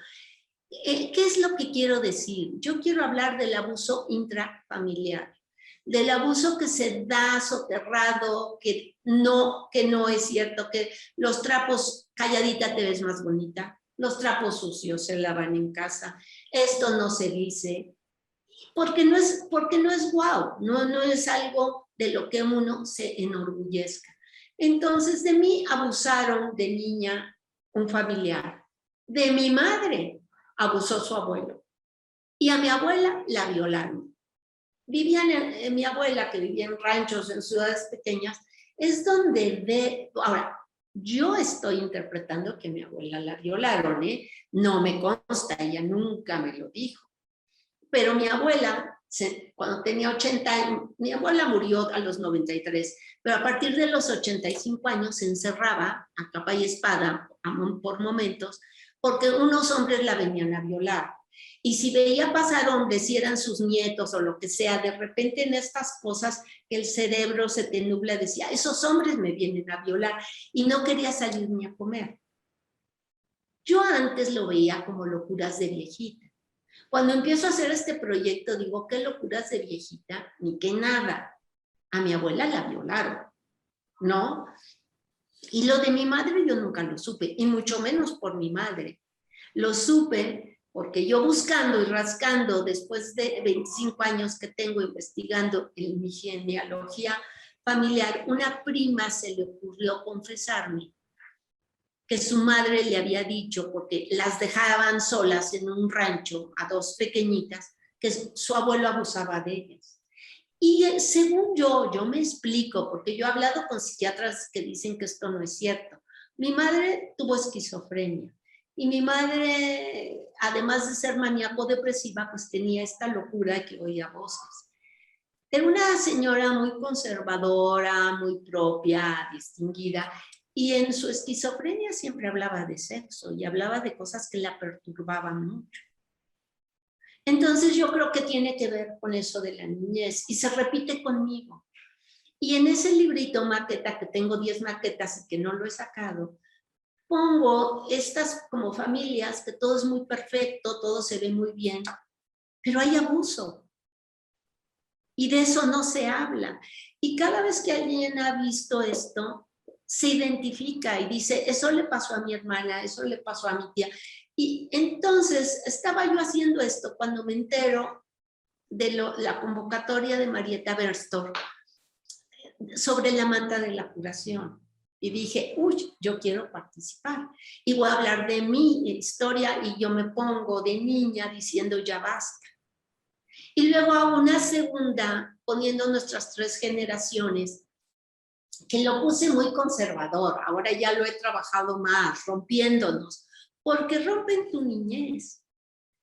¿Qué es lo que quiero decir? Yo quiero hablar del abuso intrafamiliar. del abuso que se da soterrado, que no es cierto, que los trapos, calladita te ves más bonita, los trapos sucios se lavan en casa, esto no se dice, porque no es guau, no es algo de lo que uno se enorgullezca. Entonces de mí abusaron de niña un familiar, de mi madre abusó su abuelo y a mi abuela la violaron. Mi abuela, que vivía en ranchos, en ciudades pequeñas, es donde ahora, yo estoy interpretando que mi abuela la violaron, ¿eh? No me consta, ella nunca me lo dijo. Pero mi abuela, cuando tenía 80 años, mi abuela murió a los 93, pero a partir de los 85 años se encerraba a capa y espada por momentos, porque unos hombres la venían a violar. Y si veía pasar hombres, si eran sus nietos o lo que sea, de repente en estas cosas el cerebro se te nubla, decía, esos hombres me vienen a violar, y no quería salir ni a comer. Yo antes lo veía como locuras de viejita. Cuando empiezo a hacer este proyecto, digo, qué locuras de viejita, ni qué nada. A mi abuela la violaron, ¿no? Y lo de mi madre yo nunca lo supe, y mucho menos por mi madre. Lo supe porque yo buscando y rascando, después de 25 años que tengo investigando en mi genealogía familiar, una prima se le ocurrió confesarme que su madre le había dicho, porque las dejaban solas en un rancho a dos pequeñitas, que su abuelo abusaba de ellas. Y según yo me explico, porque yo he hablado con psiquiatras que dicen que esto no es cierto. Mi madre tuvo esquizofrenia y mi madre, además de ser maníaco-depresiva, pues tenía esta locura de que oía voces. Era una señora muy conservadora, muy propia, distinguida, y en su esquizofrenia siempre hablaba de sexo y hablaba de cosas que la perturbaban mucho. Entonces yo creo que tiene que ver con eso de la niñez y se repite conmigo. Y en ese librito maqueta, que tengo 10 maquetas y que no lo he sacado, pongo estas como familias que todo es muy perfecto, todo se ve muy bien, pero hay abuso. Y de eso no se habla. Y cada vez que alguien ha visto esto, se identifica y dice, eso le pasó a mi hermana, eso le pasó a mi tía. Y entonces estaba yo haciendo esto cuando me entero de la convocatoria de Marieta Berstor sobre la manta de la curación. Y dije, uy, yo quiero participar. Y voy a hablar de mi historia y yo me pongo de niña diciendo, ya basta. Y luego hago una segunda poniendo nuestras 3 generaciones, que lo puse muy conservador, ahora ya lo he trabajado más, rompiéndonos, porque rompen tu niñez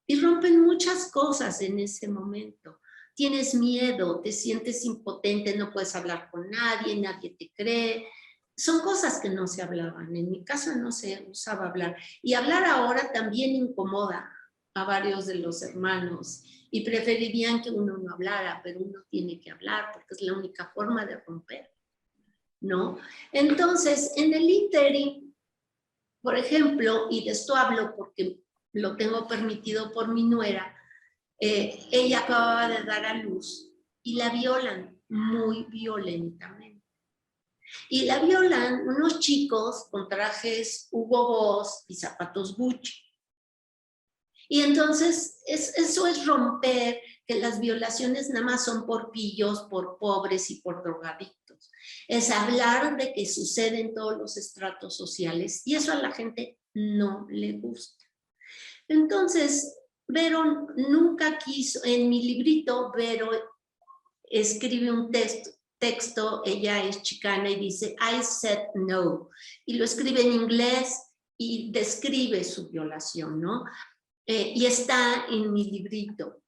y rompen muchas cosas en ese momento. Tienes miedo, te sientes impotente, no puedes hablar con nadie, nadie te cree. Son cosas que no se hablaban, en mi casa no se usaba hablar. Y hablar ahora también incomoda a varios de los hermanos y preferirían que uno no hablara, pero uno tiene que hablar porque es la única forma de romper, ¿no? Entonces, en el ínterin, por ejemplo, y de esto hablo porque lo tengo permitido por mi nuera, ella acababa de dar a luz y la violan muy violentamente. Y la violan unos chicos con trajes Hugo Boss y zapatos Gucci. Y entonces eso es romper que las violaciones nada más son por pillos, por pobres y por drogadictos. Es hablar de que sucede en todos los estratos sociales y eso a la gente no le gusta. Entonces, Vero nunca quiso, en mi librito, Vero escribe un texto, ella es chicana y dice, I said no. Y lo escribe en inglés y describe su violación, ¿no? Y está en mi librito.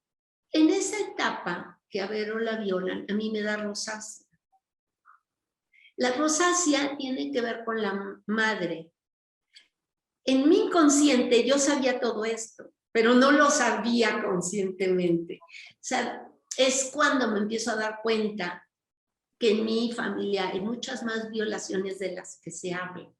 En esa etapa que a Vero la violan, a mí me da rosácea. La rosácea tiene que ver con la madre. En mi inconsciente yo sabía todo esto, pero no lo sabía conscientemente. O sea, es cuando me empiezo a dar cuenta que en mi familia hay muchas más violaciones de las que se hablan.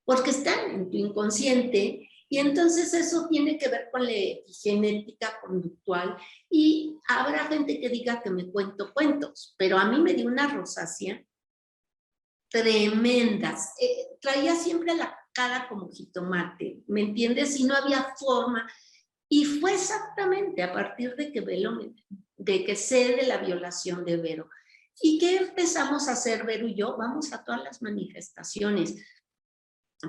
Porque están en tu inconsciente Y entonces eso tiene que ver con la epigenética conductual y habrá gente que diga que me cuento cuentos, pero a mí me dio una rosácea tremendas. Traía siempre la cara como jitomate, ¿me entiendes? Y no había forma. Y fue exactamente a partir de que sé de la violación de Vero. ¿Y qué empezamos a hacer, Vero y yo? Vamos a todas las manifestaciones.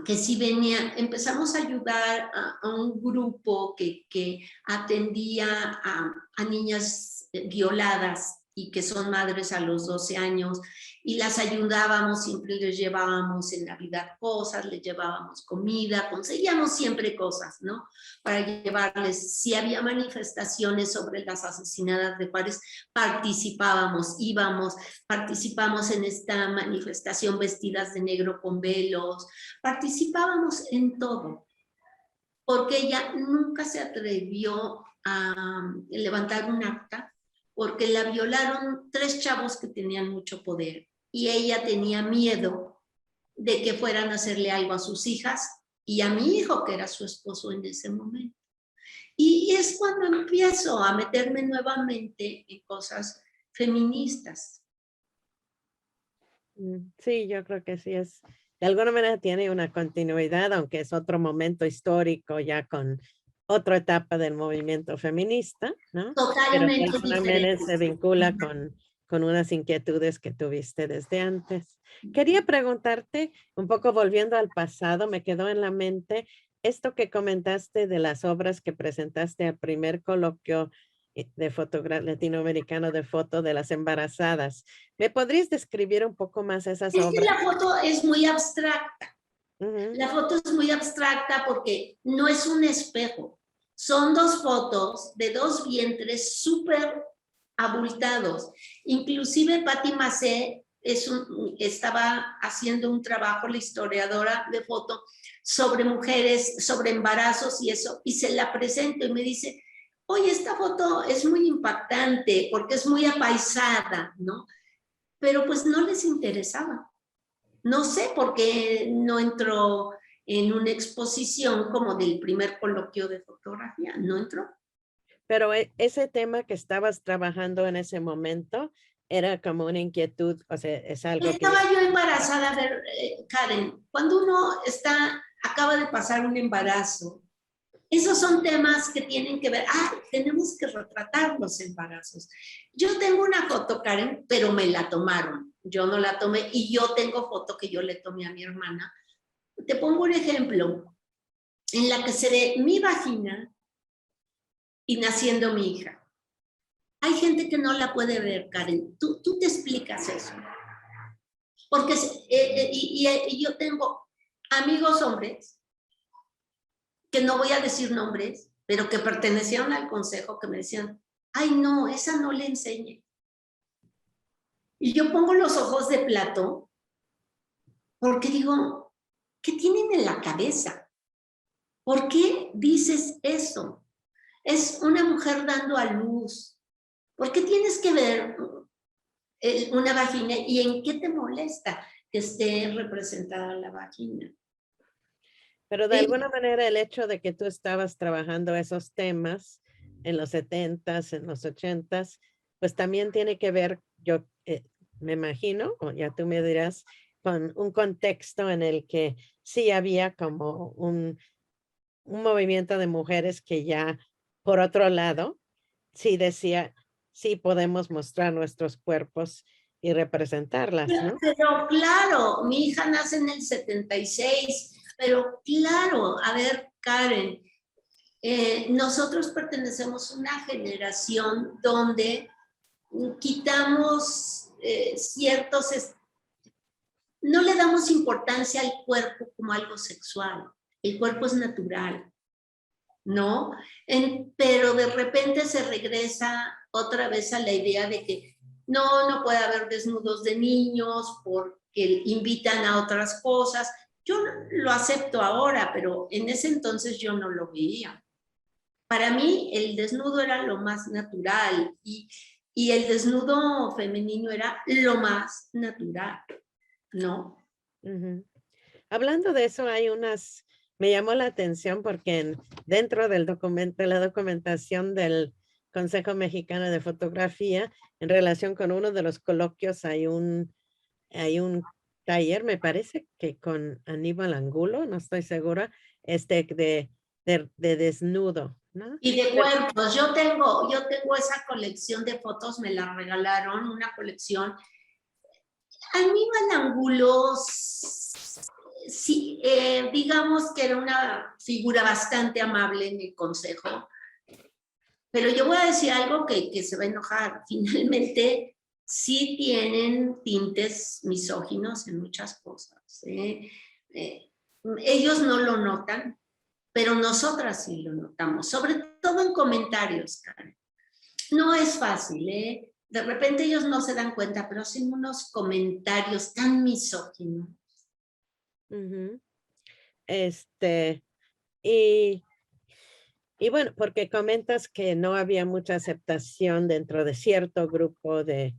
Que si venía, empezamos a ayudar a un grupo que atendía a niñas violadas y que son madres a los 12 años, y las ayudábamos, siempre les llevábamos en Navidad cosas, les llevábamos comida, conseguíamos siempre cosas, ¿no? Para llevarles, si había manifestaciones sobre las asesinadas de Juárez, participábamos, participamos en esta manifestación vestidas de negro con velos, participábamos en todo, porque ella nunca se atrevió a levantar un acta, porque la violaron 3 chavos que tenían mucho poder, y ella tenía miedo de que fueran a hacerle algo a sus hijas y a mi hijo, que era su esposo en ese momento. Y es cuando empiezo a meterme nuevamente en cosas feministas. Sí, yo creo que sí es, de alguna manera tiene una continuidad, aunque es otro momento histórico ya con otra etapa del movimiento feminista, ¿no? Pero de Totalmente alguna manera se diferentes. vincula con unas inquietudes que tuviste desde antes. Quería preguntarte, un poco volviendo al pasado, me quedó en la mente esto que comentaste de las obras que presentaste al primer coloquio de latinoamericano de foto de las embarazadas. ¿Me podrías describir un poco más esas Es que obras? la foto es muy abstracta. Ujú. La foto es muy abstracta porque no es un espejo. Son 2 fotos de 2 vientres súper abultados. Inclusive Patti Macé estaba haciendo un trabajo, la historiadora de foto, sobre mujeres, sobre embarazos y eso, y se la presento y me dice, oye, esta foto es muy impactante porque es muy apaisada, ¿no? Pero pues no les interesaba. No sé por qué no entró en una exposición como del primer coloquio de fotografía, no entró. Pero ese tema que estabas trabajando en ese momento era como una inquietud, o sea, es algo que ya... Estaba yo embarazada, a ver, Karen, cuando uno acaba de pasar un embarazo, esos son temas que tienen que ver, tenemos que retratar los embarazos. Yo tengo una foto, Karen, pero me la tomaron, yo no la tomé, y yo tengo foto que yo le tomé a mi hermana. Te pongo un ejemplo, en la que se ve mi vagina y naciendo mi hija. Hay gente que no la puede ver, Karen. Tú te explicas eso. Porque y yo tengo amigos hombres, que no voy a decir nombres, pero que pertenecieron al consejo, que me decían, ay no, esa no le enseñe. Y yo pongo los ojos de plato, porque digo, ¿qué tienen en la cabeza? ¿Por qué dices eso? Es una mujer dando a luz. ¿Por qué tienes que ver una vagina y en qué te molesta que esté representada la vagina? Pero de alguna manera el hecho de que tú estabas trabajando esos temas en los 70s, en los 80s, pues también tiene que ver, yo me imagino, o ya tú me dirás, con un contexto en el que sí había como un movimiento de mujeres que ya, por otro lado, sí decía, sí podemos mostrar nuestros cuerpos y representarlas, ¿no? Pero claro, mi hija nace en el 76, pero claro, a ver, Karen, nosotros pertenecemos a una generación donde quitamos no le damos importancia al cuerpo como algo sexual. El cuerpo es natural, ¿no? Pero de repente se regresa otra vez a la idea de que no puede haber desnudos de niños porque invitan a otras cosas. Yo lo acepto ahora, pero en ese entonces yo no lo veía. Para mí el desnudo era lo más natural y el desnudo femenino era lo más natural, ¿no? Ujú. Hablando de eso, hay Me llamó la atención porque dentro del documento, de la documentación del Consejo Mexicano de Fotografía, en relación con uno de los coloquios, hay un taller, me parece que con Aníbal Angulo, no estoy segura, de desnudo, ¿no? Y de cuerpos, yo tengo esa colección de fotos, me la regalaron, una colección. Aníbal Angulo, sí, digamos que era una figura bastante amable en el consejo, pero yo voy a decir algo que se va a enojar. Finalmente, sí tienen tintes misóginos en muchas cosas. Ellos no lo notan, pero nosotras sí lo notamos, sobre todo en comentarios, Karen. No es fácil, ¿eh? De repente ellos no se dan cuenta, pero hacen unos comentarios tan misóginos. Ujú. Y, y bueno, porque comentas que no había mucha aceptación dentro de cierto grupo de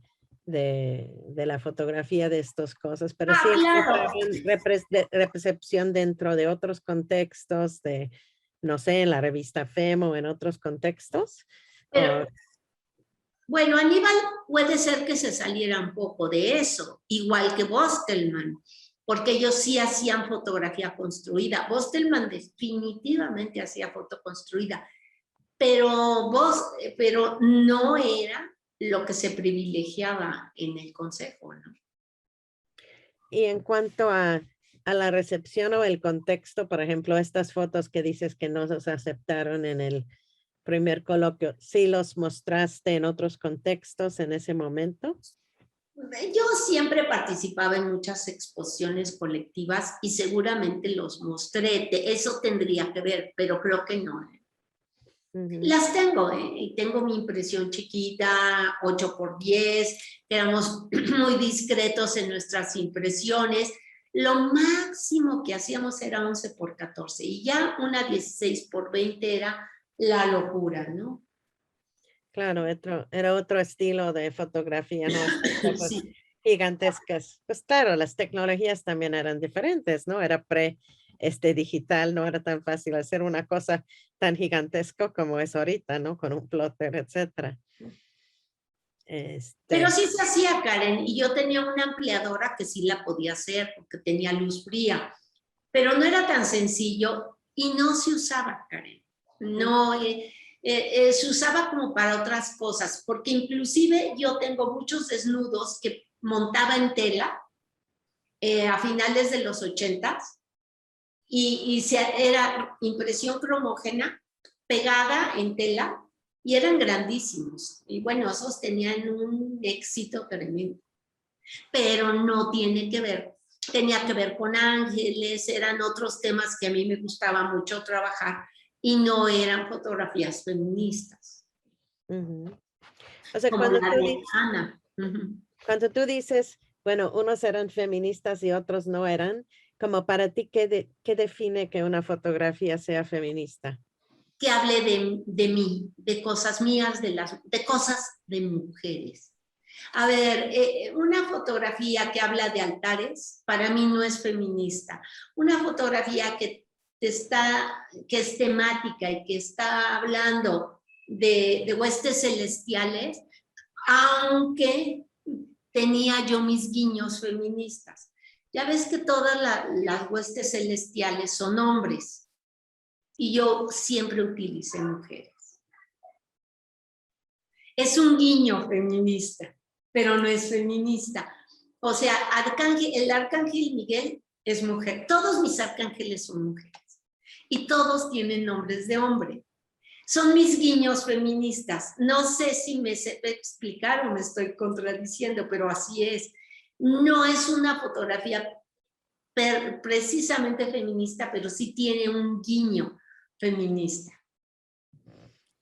la fotografía de estas cosas, pero sí Claro. encontraban recepción dentro de otros contextos, de, no sé, en la revista FEM o en otros contextos. Pero bueno, Aníbal puede ser que se saliera un poco de eso, igual que Bostelman, porque ellos sí hacían fotografía construida. Bostelman definitivamente hacía foto construida, pero no era lo que se privilegiaba en el consejo, ¿no? Y en cuanto a la recepción o el contexto, por ejemplo, estas fotos que dices que no se aceptaron en el primer coloquio, ¿sí los mostraste en otros contextos en ese momento? Yo siempre participaba en muchas exposiciones colectivas y seguramente los mostré. Eso tendría que ver, pero creo que no. Las tengo, y tengo mi impresión chiquita, 8x10, éramos muy discretos en nuestras impresiones. Lo máximo que hacíamos era 11x14 y ya una 16x20 era la locura, ¿no? Claro, era otro estilo de fotografía, ¿no? Estas cosas Sí. gigantescas. Pues claro, las tecnologías también eran diferentes, ¿no? Era digital, no era tan fácil hacer una cosa tan gigantesco como es ahorita, ¿no? Con un plotter, etcétera. Pero sí se hacía, Karen, y yo tenía una ampliadora que sí la podía hacer porque tenía luz fría, pero no era tan sencillo y no se usaba, Karen. No, se usaba como para otras cosas, porque inclusive yo tengo muchos desnudos que montaba en tela a finales de los 80s y era impresión cromógena pegada en tela y eran grandísimos. Y bueno, esos tenían un éxito tremendo, pero no tiene que ver, tenía que ver con ángeles, eran otros temas que a mí me gustaba mucho trabajar y no eran fotografías feministas. O sea, Como la de Ana. cuando tú dices, bueno, unos eran feministas y otros no eran, como para ti, ¿qué define que una fotografía sea feminista? Que hable de mí, de cosas mías, de cosas de mujeres. A ver, una fotografía que habla de altares, para mí no es feminista. Una fotografía que es temática y que está hablando de huestes celestiales, aunque tenía yo mis guiños feministas. Ya ves que todas las huestes celestiales son hombres y yo siempre utilicé mujeres. Es un guiño feminista, pero no es feminista. O sea, el arcángel Miguel es mujer. Todos mis arcángeles son mujeres y todos tienen nombres de hombre. Son mis guiños feministas. No sé si me sé explicar o me estoy contradiciendo, pero así es. No es una fotografía precisamente feminista, pero sí tiene un guiño feminista.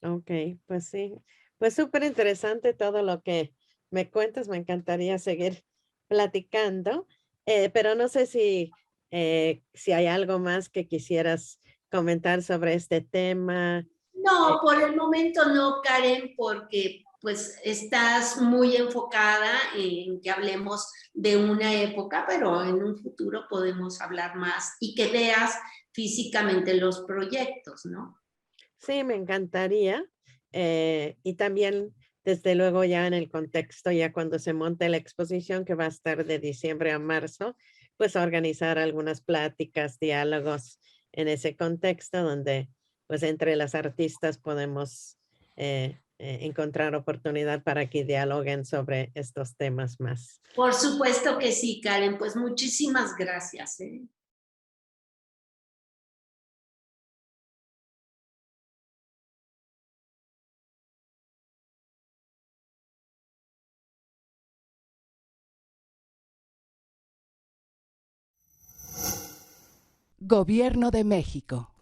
Ok, pues sí. Pues súper interesante todo lo que me cuentas. Me encantaría seguir platicando, pero no sé si hay algo más que quisieras comentar sobre este tema. No, por el momento no, Karen, porque pues estás muy enfocada en que hablemos de una época, pero en un futuro podemos hablar más y que veas físicamente los proyectos, ¿no? Sí, me encantaría. Y también, desde luego, ya en el contexto, ya cuando se monte la exposición, que va a estar de diciembre a marzo, pues organizar algunas pláticas, diálogos en ese contexto donde, pues entre las artistas podemos encontrar oportunidad para que dialoguen sobre estos temas más. Por supuesto que sí, Karen, pues muchísimas gracias, ¿eh? Gobierno de México.